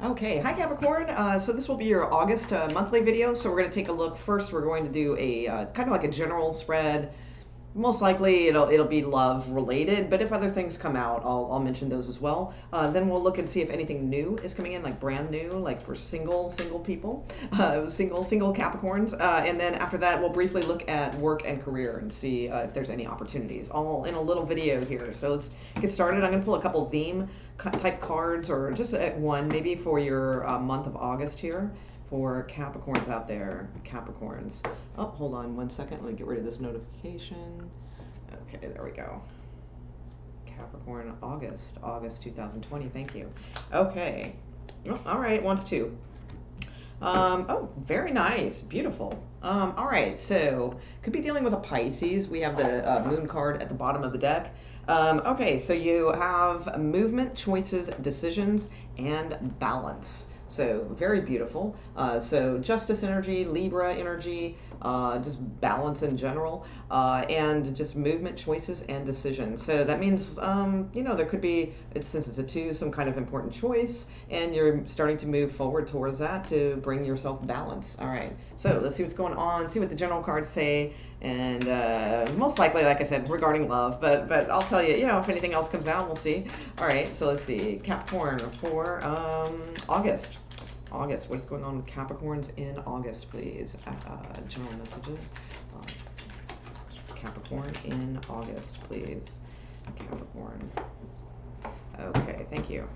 Okay, hi Capricorn. So this will be your August monthly video. So we're going to take a look. First, we're going to do a kind of like a general spread. Most likely it'll be love related, but if other things come out, I'll mention those as well. Then we'll look and see if anything new is coming in, like brand new, like for single people, single Capricorns. And then after that, we'll briefly look at work and career and see if there's any opportunities. All in a little video here. So let's get started. I'm gonna pull a couple theme type cards, or just one maybe for your month of August here. For Capricorns out there, Capricorns. Oh, hold on one second. Let me get rid of this notification. Okay, there we go. Capricorn, August 2020. Thank you. Okay. Oh, all right, wants to. Oh, very nice. Beautiful. All right, so could be dealing with a Pisces. We have the moon card at the bottom of the deck. Okay, so you have movement, choices, decisions, and balance. So very beautiful. So justice energy, Libra energy, just balance in general, and just movement, choices, and decisions. So that means, there could be, since it's a 2, some kind of important choice, and you're starting to move forward towards that to bring yourself balance. All right, so let's see what's going on, see what the general cards say, and most likely, like I said, regarding love, but I'll tell you, if anything else comes out, we'll see. All right, so let's see, Capricorn for August. What is going on with Capricorns in August, please? General messages. Capricorn in August, please. Capricorn. Okay, thank you.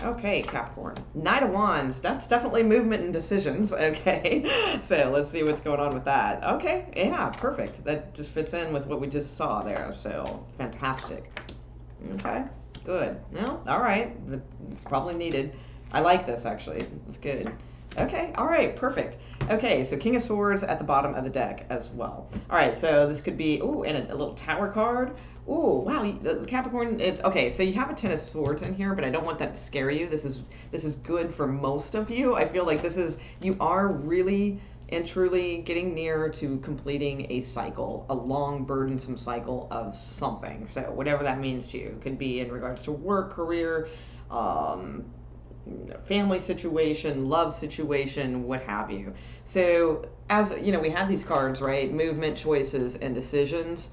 Okay, Capricorn. Knight of Wands. That's definitely movement and decisions. Okay, so let's see what's going on with that. Okay, yeah, perfect. That just fits in with what we just saw there. So fantastic. Okay, good. No, all right. Probably needed. I like this actually. It's good. Okay, all right, perfect. Okay, so King of Swords at the bottom of the deck as well. All right, so this could be, ooh, and a little Tower card. Ooh, wow, Capricorn, it's, okay, so you have a Ten of Swords in here, but I don't want that to scare you. This is good for most of you. I feel like you are really and truly getting near to completing a cycle, a long, burdensome cycle of something. So whatever that means to you. It could be in regards to work, career, family situation, love situation, what have you. So as you know, we had these cards, right? Movement, choices, and decisions,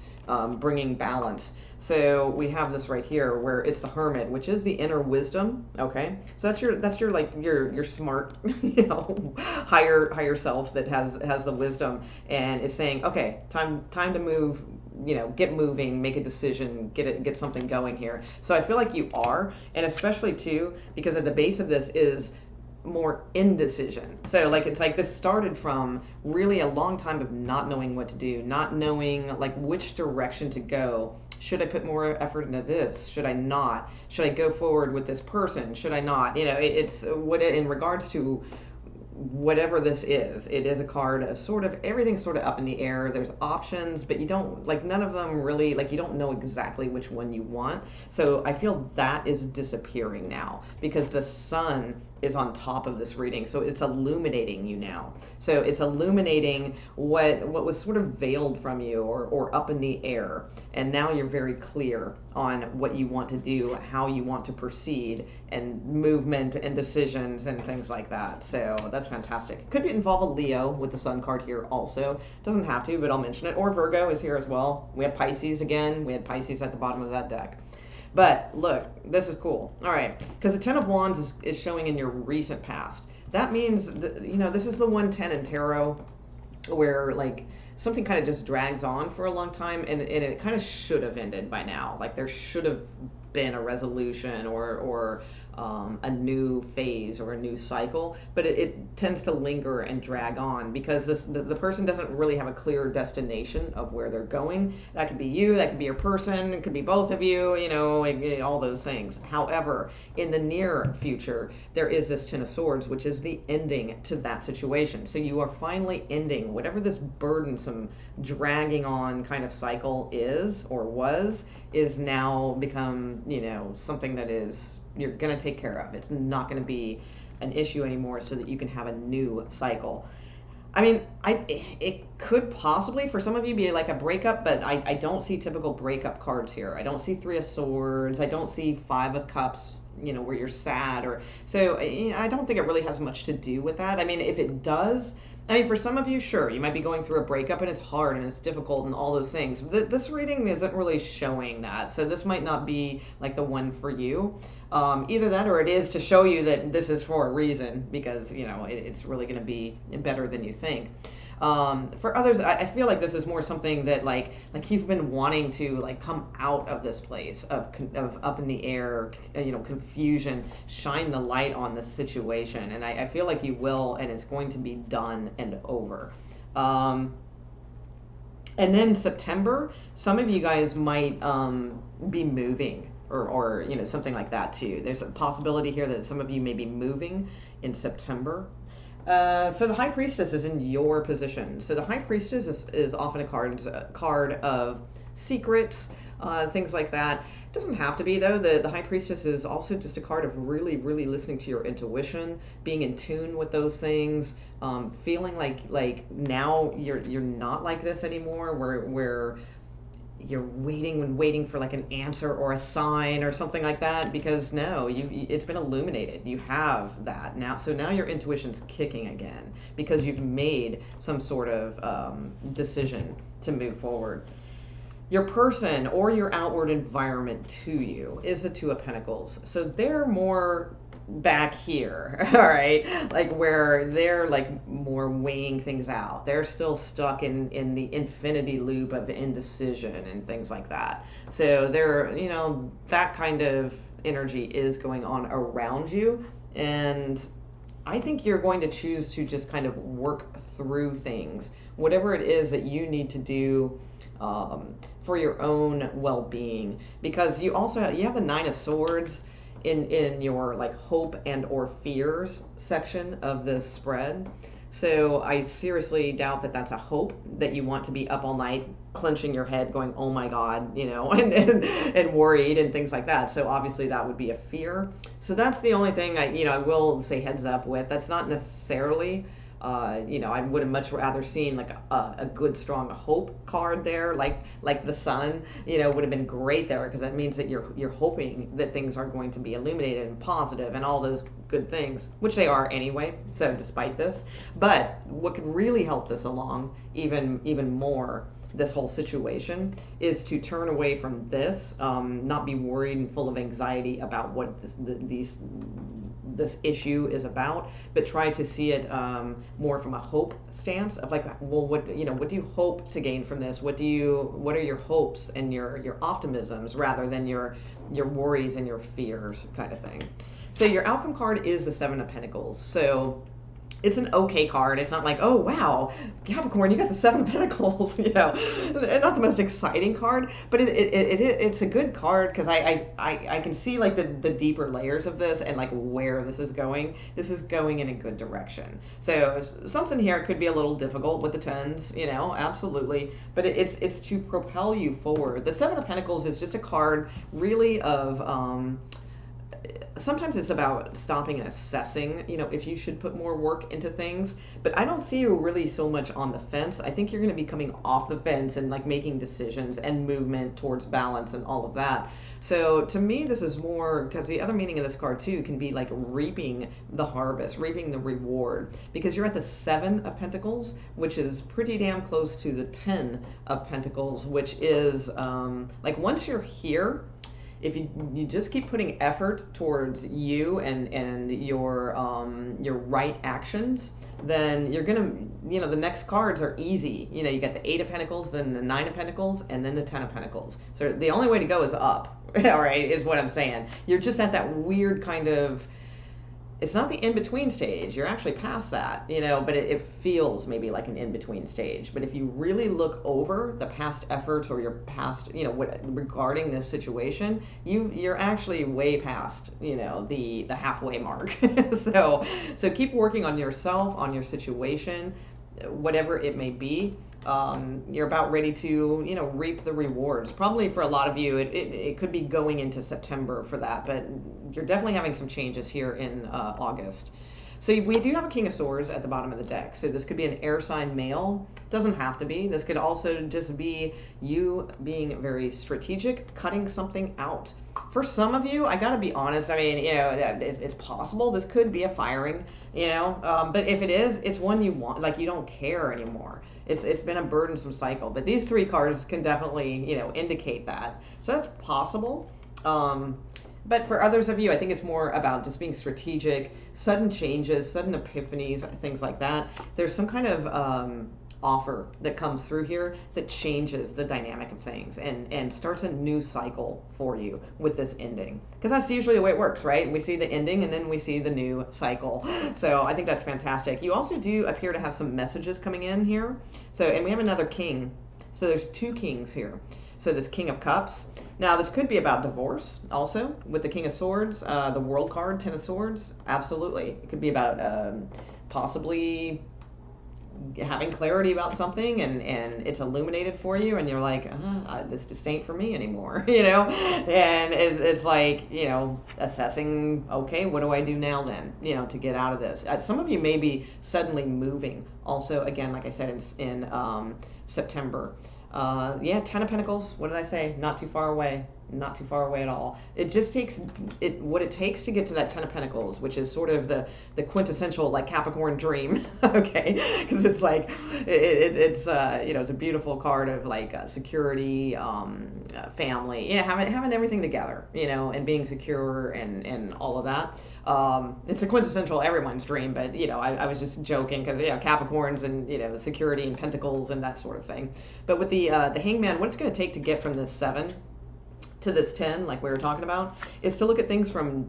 bringing balance. So we have this right here where it's the Hermit, which is the inner wisdom. Okay, so that's your like your smart, higher self that has the wisdom and is saying, okay, time to move, get moving, make a decision, get something going here. So I feel like you are, and especially too because at the base of this is more indecision. So like it's like this started from really a long time of not knowing what to do, not knowing like which direction to go. Should I put more effort into this? Should I not? Should I go forward with this person? Should I not? It's what in regards to whatever this is, it is a card of sort of everything's sort of up in the air. There's options, but you don't like none of them really, like you don't know exactly which one you want. So I feel that is disappearing now because the sun is on top of this reading, so it's illuminating you now. So it's illuminating what was sort of veiled from you or up in the air, and now you're very clear on what you want to do, how you want to proceed, and movement and decisions and things like that. So that's fantastic. Could involve a Leo with the Sun card here also. Doesn't have to, but I'll mention it. Or Virgo is here as well. We have Pisces again. We had Pisces at the bottom of that deck. But look, this is cool. All right, because the Ten of Wands is showing in your recent past. That means, this is the 110 in tarot where like something kind of just drags on for a long time and it kind of should have ended by now. Like there should have been a resolution or a new phase or a new cycle, but it tends to linger and drag on because the person doesn't really have a clear destination of where they're going. That could be you, that could be your person, it could be both of you, all those things. However, in the near future, there is this Ten of Swords, which is the ending to that situation. So you are finally ending whatever this burdensome, dragging on kind of cycle is or is now become, something that is you're going to take care of. It's not going to be an issue anymore so that you can have a new cycle. I mean, it could possibly for some of you be like a breakup, but I don't see typical breakup cards here. I don't see Three of Swords. I don't see Five of Cups where you're sad, or so I don't think it really has much to do with that. I mean, if it does, I mean, for some of you, sure, you might be going through a breakup and it's hard and it's difficult and all those things. This reading isn't really showing that, so this might not be like the one for you. Either that, or it is to show you that this is for a reason, because it's really going to be better than you think. For others, I feel like this is more something that like you've been wanting to like come out of this place of up in the air, confusion, shine the light on this situation, and I feel like you will, and it's going to be done and over. And then September, some of you guys might be moving, or something like that too. There's a possibility here that some of you may be moving in September. So the High Priestess is in your position. So the High Priestess is often a card of secrets, things like that. It doesn't have to be, though. The High Priestess is also just a card of really, really listening to your intuition, being in tune with those things, feeling like now you're not like this anymore, where you're waiting for like an answer or a sign or something like that, because no, it's been illuminated. You have that now, so now your intuition's kicking again because you've made some sort of decision to move forward. Your person or your outward environment to you is the Two of Pentacles, so they're more back here, all right, like where they're like more weighing things out. They're still stuck in the infinity loop of indecision and things like that. So they're, that kind of energy is going on around you, and I think you're going to choose to just kind of work through things, whatever it is that you need to do for your own well-being, because you have the Nine of Swords in your like hope and or fears section of this spread. So I seriously doubt that that's a hope, that you want to be up all night clenching your head going, oh my god, and worried and things like that. So obviously that would be a fear. So that's the only thing I will say heads up with. That's not necessarily I would have much rather seen like a good strong hope card there, like the sun, would have been great there, because that means that you're hoping that things are going to be illuminated and positive and all those good things, which they are anyway. So despite this, but what could really help this along even more, this whole situation, is to turn away from this, not be worried and full of anxiety about what this issue is about, but try to see it more from a hope stance of like, well, what do you hope to gain from this? What are your hopes and your optimisms, rather than your worries and your fears, kind of thing. So your outcome card is the Seven of Pentacles. So it's an okay card. It's not like, oh wow, Capricorn, you got the Seven of Pentacles. Not the most exciting card, but it's a good card, because I can see like the deeper layers of this and like where this is going. This is going in a good direction. So something here could be a little difficult with the tens, absolutely, but it's to propel you forward. The Seven of Pentacles is just a card really of sometimes it's about stopping and assessing, if you should put more work into things. But I don't see you really so much on the fence. I think you're going to be coming off the fence and like making decisions and movement towards balance and all of that. So to me, this is more, because the other meaning of this card too can be like reaping the harvest, reaping the reward, because you're at the Seven of Pentacles, which is pretty damn close to the Ten of Pentacles, which is like once you're here, if you just keep putting effort towards you and your right actions, then you're gonna, the next cards are easy. You got the Eight of Pentacles, then the Nine of Pentacles, and then the Ten of Pentacles. So the only way to go is up. All right, is what I'm saying. You're just at that weird kind of, it's not the in-between stage. You're actually past that, but it feels maybe like an in-between stage. But if you really look over the past efforts or your past, regarding this situation, you're actually way past, the halfway mark. So keep working on yourself, on your situation, whatever it may be. You're about ready to, reap the rewards. Probably for a lot of you, it could be going into September for that, but you're definitely having some changes here in August. So we do have a King of Swords at the bottom of the deck. So this could be an air sign male. Doesn't have to be. This could also just be you being very strategic, cutting something out. For some of you, I gotta be honest. I mean, you know, it's possible this could be a firing. You know, but if it is, it's one you want. Like you don't care anymore. It's been a burdensome cycle. But these three cards can definitely, you know, indicate that. So that's possible. But for others of you, I think it's more about just being strategic, sudden changes, sudden epiphanies, things like that. There's some kind of offer that comes through here that changes the dynamic of things and starts a new cycle for you with this ending. Because that's usually the way it works, right? We see the ending and then we see the new cycle. So I think that's fantastic. You also do appear to have some messages coming in here. So, and we have another king. So there's two kings here. So this King of Cups. Now this could be about divorce also with the King of Swords, the World card, Ten of Swords. Absolutely. It could be about possibly having clarity about something and it's illuminated for you and you're like, this just ain't for me anymore, you know? And it's like, you know, assessing, okay, what do I do now then, you know, to get out of this? Some of you may be suddenly moving also, again, like I said, in September. Yeah, Ten of Pentacles. What did I say? Not too far away. Not too far away at all. It just takes what it takes to get to that Ten of Pentacles, which is sort of the quintessential like Capricorn dream. Okay, because it's like it's you know, it's a beautiful card of like security, family, you know, having everything together, you know, and being secure and all of that. It's a quintessential everyone's dream, but you know, I was just joking because, you know, Capricorns and, you know, security and pentacles and that sort of thing. But with the Hangman, what it's going to take to get from this 7 to this 10, like we were talking about, is to look at things from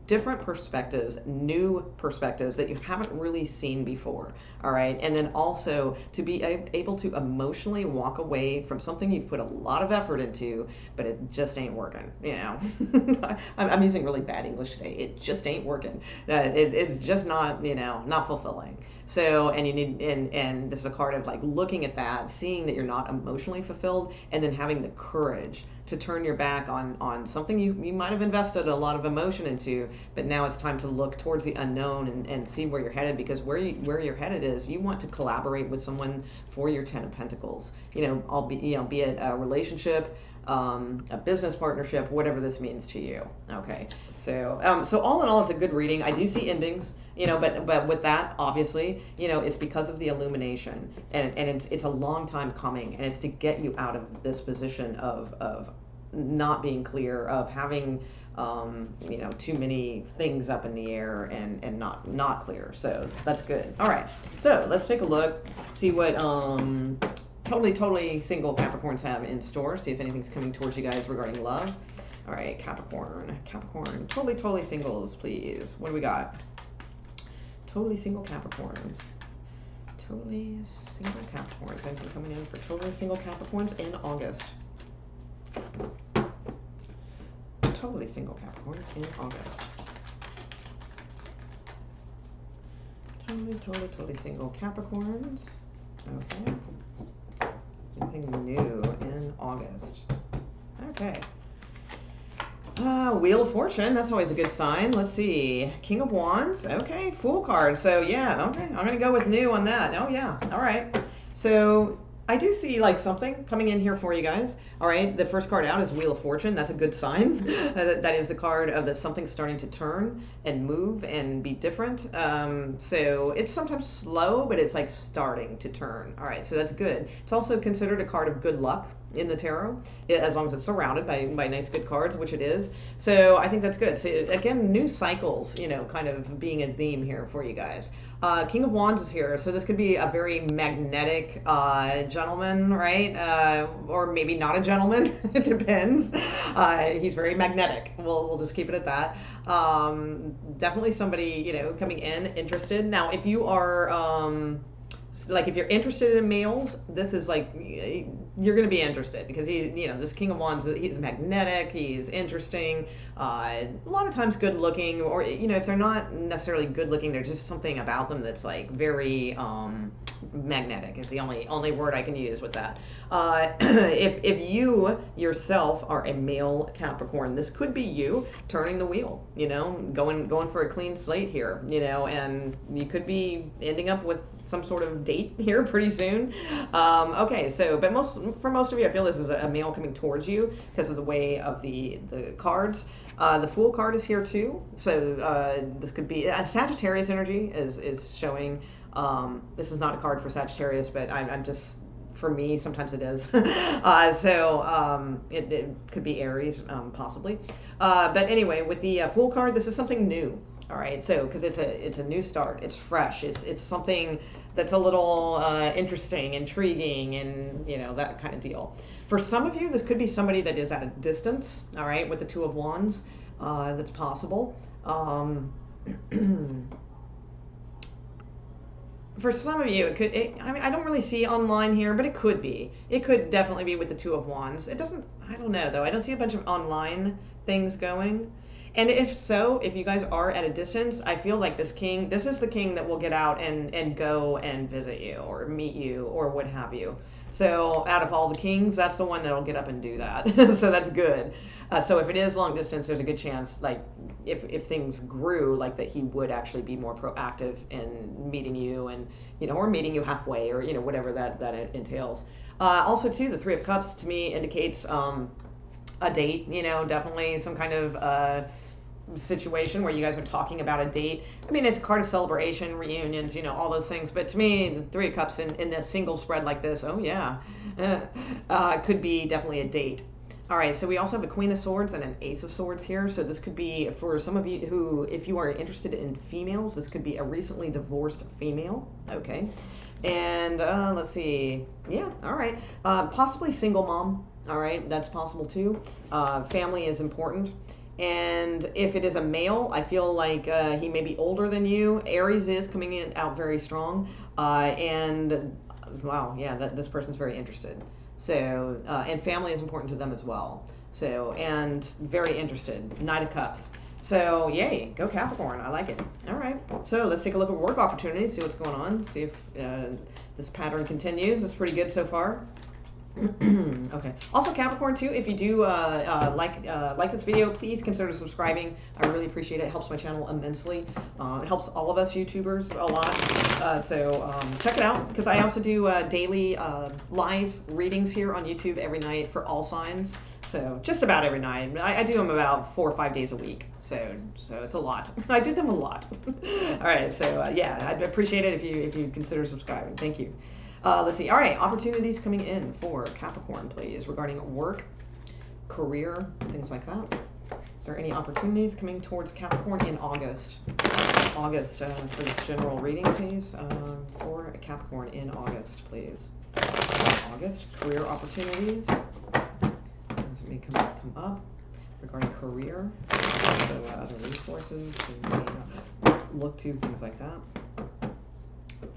different perspectives, new perspectives that you haven't really seen before. All right. And then also to be able to emotionally walk away from something you've put a lot of effort into, but it just ain't working. You know, I'm using really bad English today. It just ain't working. It's just not, you know, not fulfilling. So, and you need, and this is a card of like looking at that, seeing that you're not emotionally fulfilled, and then having the courage to turn your back on something you might have invested a lot of emotion into, but now it's time to look towards the unknown and see where you're headed, because where you're headed is you want to collaborate with someone for your Ten of Pentacles. You know, be it a relationship, a business partnership, whatever this means to you. Okay, so so all in all, it's a good reading. I do see endings, you know, but with that, obviously, you know, it's because of the illumination, and it's a long time coming, and it's to get you out of this position of not being clear, of having you know, too many things up in the air and not clear. So that's good. All right, so let's take a look, see what totally single Capricorns have in store, see if anything's coming towards you guys regarding love. All right, Capricorn, totally singles, please. What do we got? Totally single Capricorns. Totally single Capricorns. Anything coming in for totally single Capricorns in August? Totally single Capricorns in August. Totally single Capricorns. Okay. Anything new in August? Okay. Wheel of Fortune, that's always a good sign. Let's see. King of Wands. Okay, Fool card. So yeah, okay. I'm gonna go with new on that. Oh yeah. All right. So I do see like something coming in here for you guys. All right, the first card out is Wheel of Fortune. That's a good sign. That is the card of that something's starting to turn and move and be different. So it's sometimes slow, but it's like starting to turn. All right, so that's good. It's also considered a card of good luck in the tarot, as long as it's surrounded by nice good cards, which it is. So I think that's good. So again, new cycles, you know, kind of being a theme here for you guys. King of Wands is here, so this could be a very magnetic gentleman, right? Or maybe not a gentleman. It depends. He's very magnetic. We'll just keep it at that. Definitely somebody, you know, coming in interested. Now, if you are like if you're interested in males, this is like you're going to be interested, because he, you know, this King of Wands, he's magnetic, he's interesting, A lot of times good looking, or if they're not necessarily good looking, there's just something about them that's like very magnetic is the only word I can use with that. If you yourself are a male Capricorn, this could be you turning the wheel, going for a clean slate here, and you could be ending up with some sort of date here pretty soon. Okay, so but for most of you, I feel this is a male coming towards you because of the way of the cards. The Fool card is here too, so this could be a Sagittarius energy is showing. This is not a card for Sagittarius, but I'm just, for me, sometimes it is. It could be Aries, possibly. But anyway, with the Fool card, this is something new. All right, so because it's a new start, it's fresh, it's something that's a little interesting, intriguing, and that kind of deal. For some of you, this could be somebody that is at a distance. All right, with the Two of Wands, that's possible. For some of you, I mean, I don't really see online here, but it could be. It could definitely be with the Two of Wands. It doesn't, I don't know though. I don't see a bunch of online things going. And if so, if you guys are at a distance, I feel like this is the king that will get out and go and visit you or meet you or what have you. So out of all the kings, that's the one that'll get up and do that. So that's good. So if it is long distance, there's a good chance, like if things grew, like that he would actually be more proactive in meeting you and, or meeting you halfway or, whatever that entails. Also too, the Three of Cups to me indicates a date, definitely some kind of situation where you guys are talking about a date. I mean, it's a card of celebration, reunions, all those things. But to me, the Three of Cups in a single spread like this, oh yeah, could be definitely a date. All right, so we also have a Queen of Swords and an Ace of Swords here. So this could be, for some of you who, if you are interested in females, this could be a recently divorced female. Okay. And let's see. Yeah, all right. Possibly single mom. All right, that's possible too. Family is important. And if it is a male, I feel like he may be older than you. Aries is coming out very strong. And wow, yeah, this person's very interested. So, and family is important to them as well. So, and very interested. Knight of Cups. So, yay, go Capricorn. I like it. All right. So, let's take a look at work opportunities, see what's going on, see if this pattern continues. It's pretty good so far. Okay. Also, Capricorn too, if you do like this video, please consider subscribing. I really appreciate it. It helps my channel immensely. It helps all of us YouTubers a lot. So check it out, because I also do daily live readings here on YouTube every night for all signs. So just about every night. I do them about 4 or 5 days a week. So it's a lot. I do them a lot. All right. So yeah, I'd appreciate it if you consider subscribing. Thank you. Let's see. All right, opportunities coming in for Capricorn, please, regarding work, career, things like that. Is there any opportunities coming towards Capricorn in August? August for this general reading, please. For Capricorn in August, please. August, career opportunities. Things may come up regarding career. So other resources you may look to, things like that.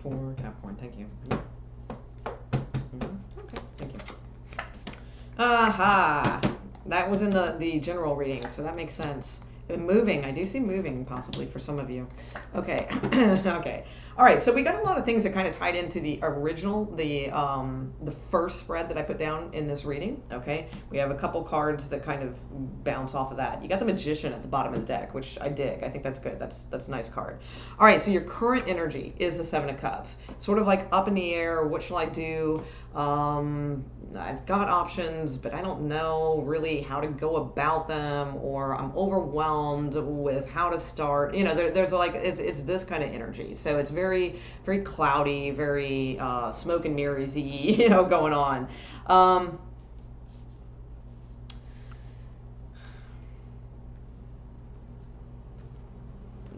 For Capricorn, thank you. Okay, thank you. Aha! That was in the general reading, so that makes sense. Moving, I do see moving possibly for some of you. Okay, okay. All right, so we got a lot of things that kind of tied into the original, the first spread that I put down in this reading. Okay, we have a couple cards that kind of bounce off of that. You got the Magician at the bottom of the deck, which I dig. I think that's good. That's a nice card. All right, so your current energy is the Seven of Cups. Sort of like up in the air. What shall I do? I've got options, but I don't know really how to go about them, or I'm overwhelmed with how to start. There's like, it's this kind of energy. So it's very, very cloudy, very smoke and mirrors-y, going on.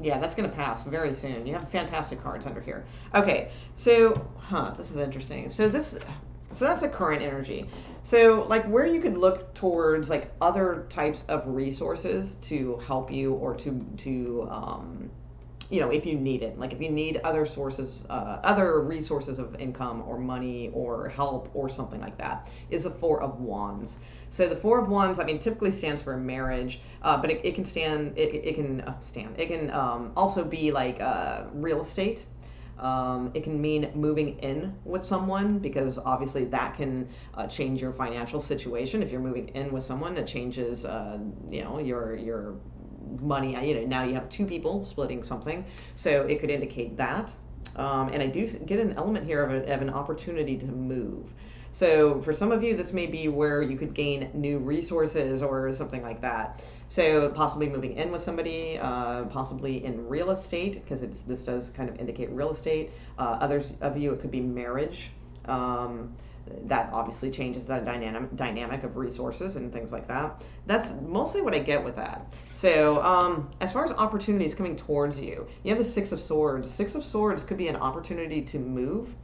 Yeah, that's going to pass very soon. You have fantastic cards under here. Okay, so, this is interesting. So that's the current energy. So, like, where you could look towards, like, other types of resources to help you or to you know, if you need it, like if you need other sources, other resources of income or money or help or something like that, is the Four of Wands. So the Four of Wands, I mean, typically stands for marriage, but it can stand, it can stand, it can also be like real estate. It can mean moving in with someone, because obviously that can change your financial situation. If you're moving in with someone, it changes, you know, your money. You know, now you have two people splitting something, so it could indicate that. And I do get an element here of an opportunity to move. So for some of you, this may be where you could gain new resources or something like that. So possibly moving in with somebody, possibly in real estate, because this does kind of indicate real estate. Others of you, it could be marriage. That obviously changes that dynamic of resources and things like that. That's mostly what I get with that. So as far as opportunities coming towards you, you have the Six of Swords. Six of Swords could be an opportunity to move.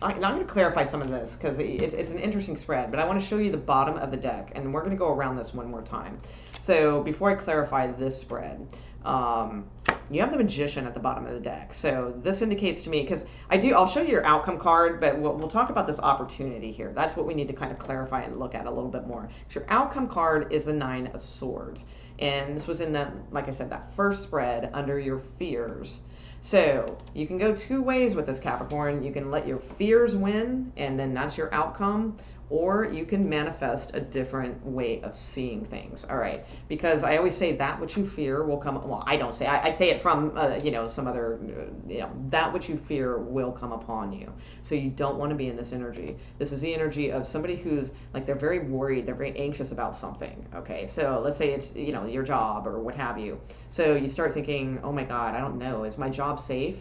I'm going to clarify some of this because it's an interesting spread, but I want to show you the bottom of the deck, and we're going to go around this one more time. So before I clarify this spread, you have the Magician at the bottom of the deck. So this indicates to me, because I'll show you your outcome card, but we'll talk about this opportunity here. That's what we need to kind of clarify and look at a little bit more. So your outcome card is the Nine of Swords. And this was in that, like I said, that first spread under your fears. So you can go two ways with this, Capricorn. You can let your fears win, and then that's your outcome, or you can manifest a different way of seeing things. All right, because I always say that which you fear will come. Well, I don't say. I say it from you know, some other, you know, that which you fear will come upon you. So you don't want to be in this energy. This is the energy of somebody who's like, they're very worried, they're very anxious about something. Okay, so let's say it's, you know, your job or what have you. So you start thinking, oh my God, I don't know, is my job safe?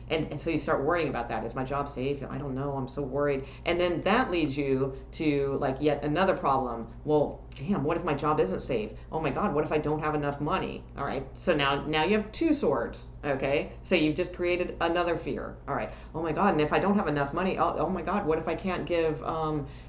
And so you start worrying about that. Is my job safe? I don't know. I'm so worried. And then that leads you to like yet another problem. Well, damn, what if my job isn't safe? Oh my God, what if I don't have enough money? All right. So now you have two swords. Okay. So you've just created another fear. All right. Oh my God. And if I don't have enough money, oh my God, what if I can't give,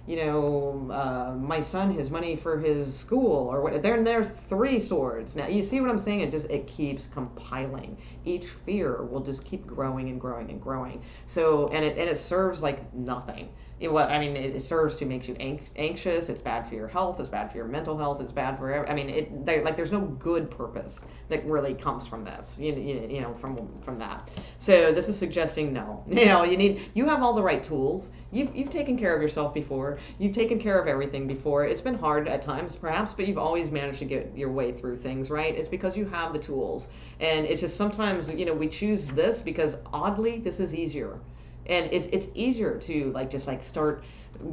you know, my son his money for his school or what? There's three swords. Now you see what I'm saying? It keeps compiling. Each fear will just keep growing and growing and growing. So, and it serves like nothing. It serves to make you anxious. It's bad for your health. It's bad for your mental health. It's bad for, there's no good purpose that really comes from this, you know, from that. So this is suggesting no. You know, you have all the right tools. You've taken care of yourself before. You've taken care of everything before. It's been hard at times, perhaps, but you've always managed to get your way through things, right? It's because you have the tools. And it's just sometimes, you know, we choose this because oddly, this is easier. And it's easier to like just like start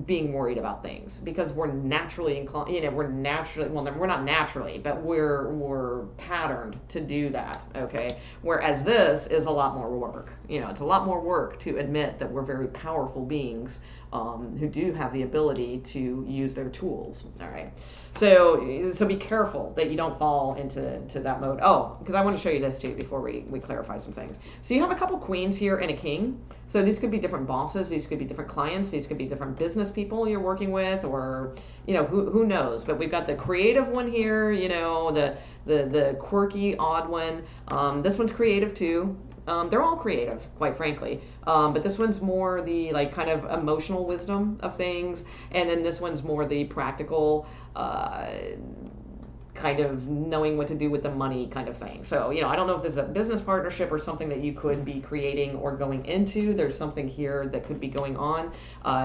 being worried about things because we're naturally inclined, you know, we're not naturally, but we're patterned to do that. Okay, whereas this is a lot more work. You know, it's a lot more work to admit that we're very powerful beings who do have the ability to use their tools. All right. So be careful that you don't fall into that mode. Oh, because I want to show you this too before we clarify some things. So you have a couple queens here and a king. So these could be different bosses. These could be different clients. These could be different business people you're working with, or, you know, who knows. But we've got the creative one here, you know, the quirky, odd one. This one's creative too. They're all creative, quite frankly. But this one's more the like kind of emotional wisdom of things. And then this one's more the practical, kind of knowing what to do with the money kind of thing. So, you know, I don't know if this is a business partnership or something that you could be creating or going into. There's something here that could be going on.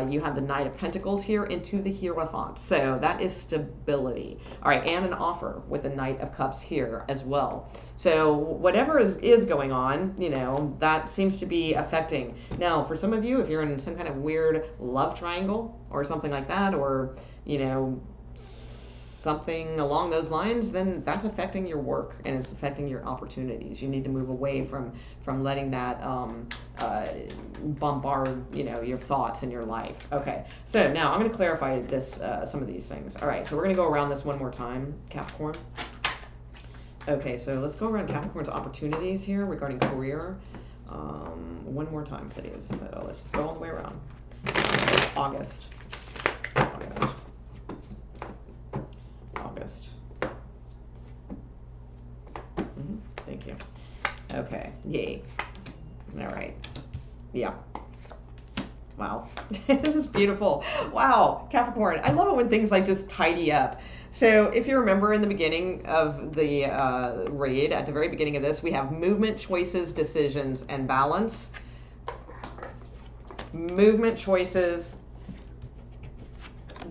You have the Knight of Pentacles here into the Hierophant. So that is stability. All right, and an offer with the Knight of Cups here as well. So whatever is going on, you know, that seems to be affecting. Now, for some of you, if you're in some kind of weird love triangle or something like that, or, you know, something along those lines, then that's affecting your work and it's affecting your opportunities. You need to move away from letting that bombard, you know, your thoughts in your life. Okay, so now I'm going to clarify this, some of these things. All right, so we're going to go around this one more time, Capricorn. Okay, so let's go around Capricorn's opportunities here regarding career. One more time, please. So let's just go all the way around. August. Okay, yay. All right. Yeah. Wow. This is beautiful. Wow, Capricorn. I love it when things like just tidy up. So if you remember in the beginning of the read, at the very beginning of this, we have movement, choices, decisions, and balance. Movement, choices,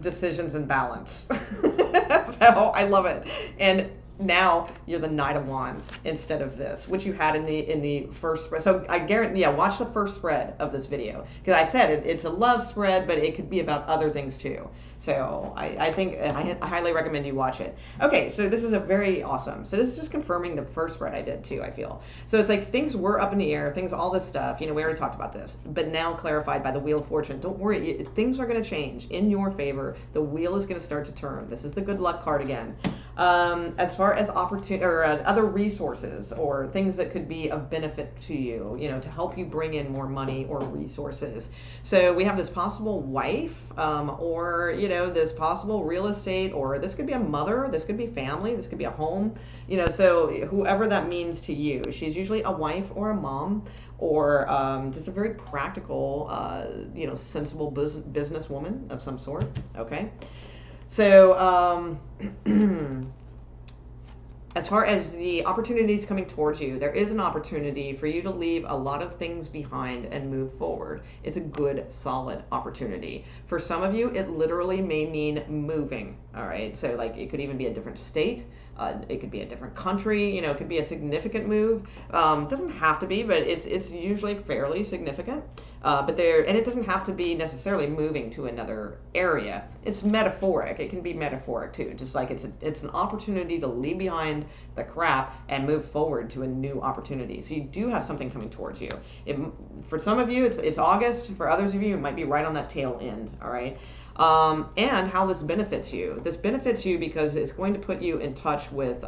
decisions, and balance. So I love it. And now you're the Knight of Wands instead of this, which you had in the first spread. So I guarantee, yeah, watch the first spread of this video, because I said it's a love spread, but it could be about other things too. So I think I highly recommend you watch it. Okay, so this is a very awesome. So this is just confirming the first spread I did too, I feel. So it's like things were up in the air, things, all this stuff, you know, we already talked about this, but now clarified by the Wheel of Fortune. Don't worry, things are going to change in your favor. The wheel is going to start to turn. This is the good luck card again. As far as opportunity or other resources or things that could be of benefit to you, you know, to help you bring in more money or resources. So we have this possible wife, or, you know, this possible real estate, or this could be a mother, this could be family, this could be a home, you know, so whoever that means to you. She's usually a wife or a mom, or just a very practical, you know, sensible businesswoman of some sort. Okay. So, as far as the opportunities coming towards you, there is an opportunity for you to leave a lot of things behind and move forward. It's a good, solid opportunity. For some of you, it literally may mean moving, all right? So, like, it could even be a different state. It could be a different country, you know, it could be a significant move. It doesn't have to be, but it's usually fairly significant. And it doesn't have to be necessarily moving to another area. It's metaphoric. It can be metaphoric too. Just like it's an opportunity to leave behind the crap and move forward to a new opportunity. So you do have something coming towards you. For some of you, it's August. For others of you, it might be right on that tail end. All right. And how this benefits you. This benefits you because it's going to put you in touch with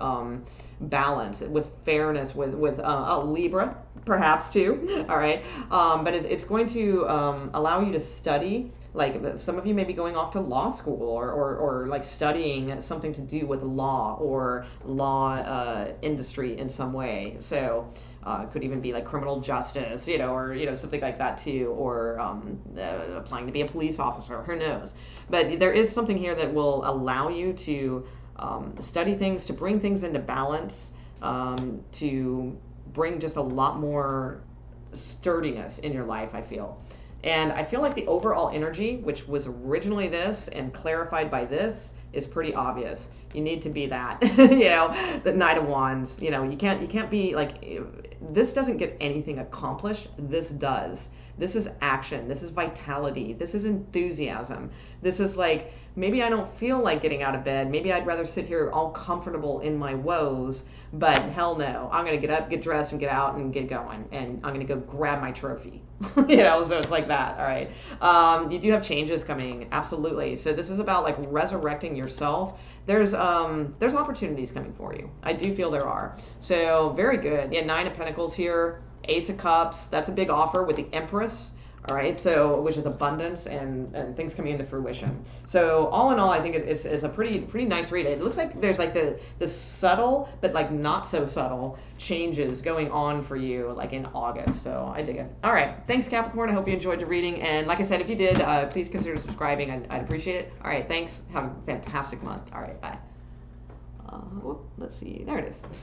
balance, with fairness, with a Libra, perhaps too. All right. But it's going to allow you to study. Like some of you may be going off to law school, or like studying something to do with law or law industry in some way. So it could even be like criminal justice, you know, or, you know, something like that too, or applying to be a police officer, who knows. But there is something here that will allow you to study things, to bring things into balance, to bring just a lot more sturdiness in your life, I feel. And I feel like the overall energy, which was originally this and clarified by this, is pretty obvious. You need to be that, you know, the Knight of Wands. You know, you can't be like, this doesn't get anything accomplished. This does. This is action. This is vitality. This is enthusiasm. This is like, maybe I don't feel like getting out of bed. Maybe I'd rather sit here all comfortable in my woes, but hell no. I'm going to get up, get dressed, and get out and get going. And I'm going to go grab my trophy. You know, so it's like that. All right. You do have changes coming. Absolutely. So this is about like resurrecting yourself. There's opportunities coming for you. I do feel there are. So very good. Yeah, 9 of Pentacles here. Ace of Cups. That's a big offer with the Empress. All right, so which is abundance and things coming into fruition. So all in all, I think it's a pretty nice read. It looks like there's like the subtle but like not so subtle changes going on for you like in August. So I dig it. All right, thanks Capricorn. I hope you enjoyed the reading. And like I said, if you did, please consider subscribing. I'd appreciate it. All right, thanks. Have a fantastic month. All right, bye. Let's see. There it is.